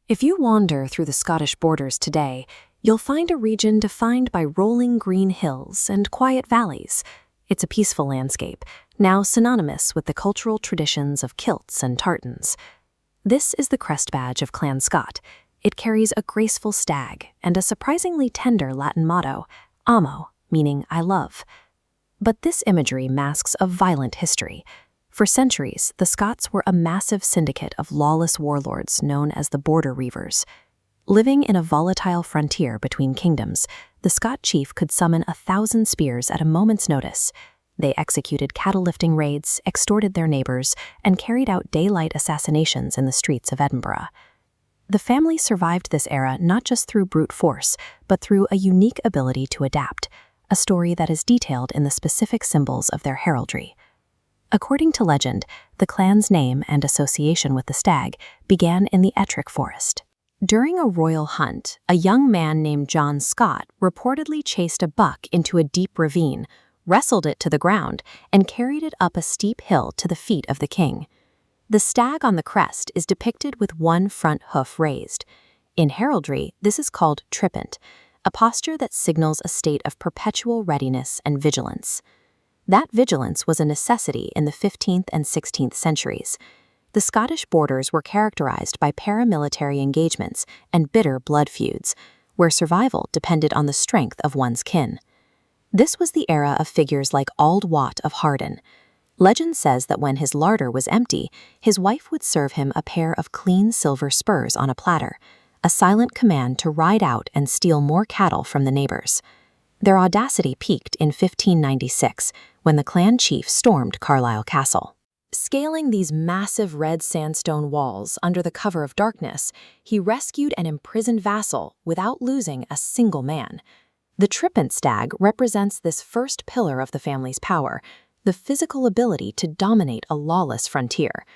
If you wander through the Scottish borders today, you'll find a region defined by rolling green hills and quiet valleys. It's a peaceful landscape, now synonymous with the cultural traditions of kilts and tartans. This is the crest badge of Clan Scott. It carries a graceful stag and a surprisingly tender Latin motto, amo, meaning I love. But this imagery masks a violent history. For centuries, the Scots were a massive syndicate of lawless warlords known as the border reivers. Living in a volatile frontier between kingdoms, the Scot chief could summon 1,000 spears at a moment's notice. They executed cattle-lifting raids, extorted their neighbors, and carried out daylight assassinations in the streets of Edinburgh. The family survived this era not just through brute force, but through a unique ability to adapt, a story that is detailed in the specific symbols of their heraldry. According to legend, the clan's name and association with the stag began in the Ettrick Forest. During a royal hunt, a young man named John Scott reportedly chased a buck into a deep ravine, wrestled it to the ground, and carried it up a steep hill to the feet of the king. The stag on the crest is depicted with one front hoof raised. In heraldry, this is called trippant, a posture that signals a state of perpetual readiness and vigilance. That vigilance was a necessity in the 15th and 16th centuries. The Scottish borders were characterized by paramilitary engagements and bitter blood feuds, where survival depended on the strength of one's kin. This was the era of figures like Auld Wat of Harden. Legend says that when his larder was empty, his wife would serve him a pair of clean silver spurs on a platter, a silent command to ride out and steal more cattle from the neighbors. Their audacity peaked in 1596, when the clan chief stormed Carlisle Castle. Scaling these massive red sandstone walls under the cover of darkness, he rescued an imprisoned vassal without losing a single man. The trippant stag represents this first pillar of the family's power, the physical ability to dominate a lawless frontier.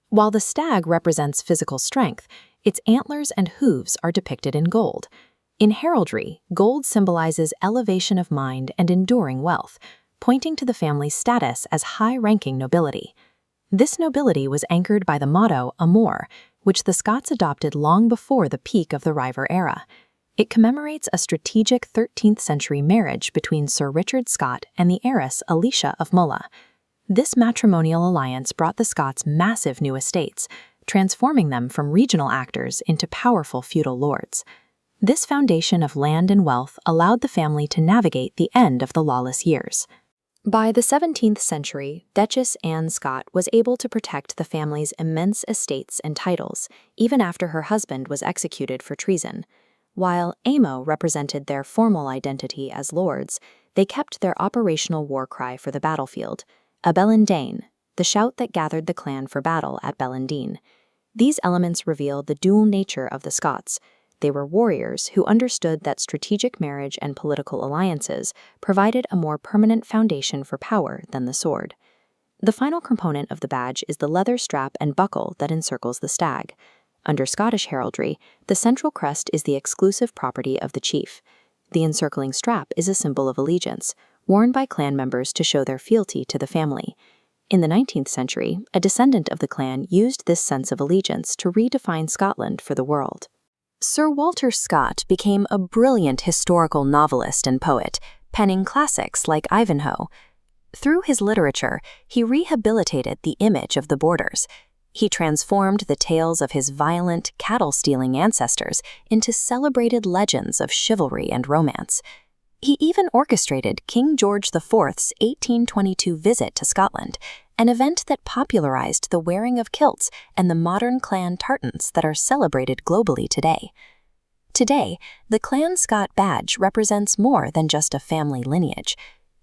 While the stag represents physical strength, its antlers and hooves are depicted in gold. In heraldry, gold symbolizes elevation of mind and enduring wealth, pointing to the family's status as high-ranking nobility. This nobility was anchored by the motto Amor, which the Scots adopted long before the peak of the Reiver era. It commemorates a strategic 13th century marriage between Sir Richard Scott and the heiress Alicia of Mulla. This matrimonial alliance brought the Scots massive new estates, transforming them from regional actors into powerful feudal lords. This foundation of land and wealth allowed the family to navigate the end of the lawless years. By the 17th century, Duchess Anne Scott was able to protect the family's immense estates and titles, even after her husband was executed for treason. While amo represented their formal identity as lords, they kept their operational war cry for the battlefield, a Belindane, the shout that gathered the clan for battle at Belindine. These elements reveal the dual nature of the Scots. They were warriors who understood that strategic marriage and political alliances provided a more permanent foundation for power than the sword. The final component of the badge is the leather strap and buckle that encircles the stag. Under Scottish heraldry, the central crest is the exclusive property of the chief. The encircling strap is a symbol of allegiance, worn by clan members to show their fealty to the family. In the 19th century, a descendant of the clan used this sense of allegiance to redefine Scotland for the world. Sir Walter Scott became a brilliant historical novelist and poet, penning classics like Ivanhoe. Through his literature, he rehabilitated the image of the borders. He transformed the tales of his violent, cattle-stealing ancestors into celebrated legends of chivalry and romance. He even orchestrated King George IV's 1822 visit to Scotland, an event that popularized the wearing of kilts and the modern clan tartans that are celebrated globally today. Today, the Clan Scott badge represents more than just a family lineage.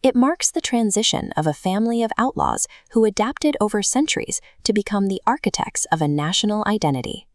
It marks the transition of a family of outlaws who adapted over centuries to become the architects of a national identity.